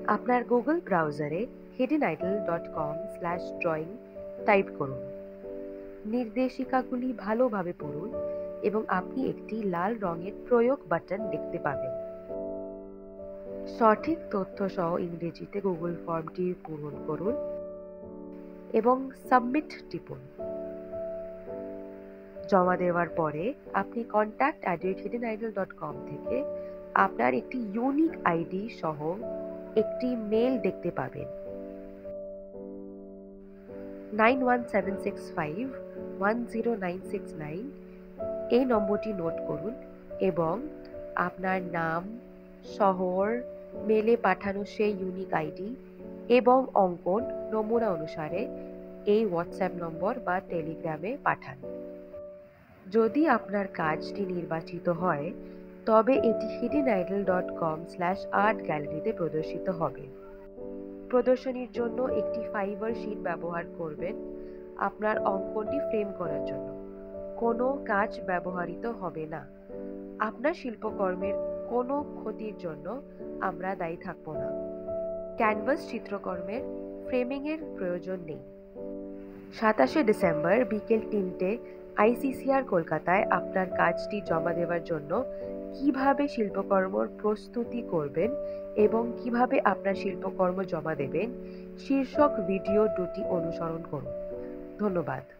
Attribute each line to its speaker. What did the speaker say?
Speaker 1: আপনার গুগল ব্রাউজারে hiddenidol.com/drawing type করুন। নির্দেশিকাগুলি ভালোভাবে পড়ুন এবং আপনি একটি লাল রঙের প্রয়োগ বাটন দেখতে পাবেন। সঠিক তথ্য সহ ইংরেজিতে গুগল ফর্মটি পূরণ করুন এবং সাবমিট টিপুন। জমা দেওয়ার পরে আপনি contact@hiddenidol.com থেকে আপনার একটি ইউনিক আইডি সহ একটি মেল দেখতে পাবেন। 9176510969 এই নম্বরটি নোট করুন এবং আপনার নাম, শহর, মেলে পাঠানো সেই ইউনিক আইডি এবং অঙ্কন নমুনা অনুসারে এই হোয়াটসঅ্যাপ নম্বর বা টেলিগ্রামে পাঠান। যদি আপনার কাজটি নির্বাচিত হয় তবে এটি hiddenidol.com/art গ্যালারিতে প্রদর্শিত হবে। প্রদর্শনীর জন্য একটি ফাইবার শীট ব্যবহার করবেন আপনার অঙ্কনটি ফ্রেম করার জন্য। কোনো কাজ ব্যবহৃত হবে না। আপনার শিল্পকর্মের কোনো ক্ষতির জন্য আমরা দায়ী থাকব না। ক্যানভাস চিত্রকর্মের ফ্রেমিংয়ের প্রয়োজন নেই। 27শে ডিসেম্বর বিকেল 3টে ICCR কলকাতায় আপনার কাজটি জমা দেওয়ার জন্য কিভাবে শিল্পকর্মর প্রস্তুতি করবেন এবং কিভাবে আপনার শিল্পকর্ম জমা দেবেন শীর্ষক ভিডিও দুটি অনুসরণ করুন। ধন্যবাদ।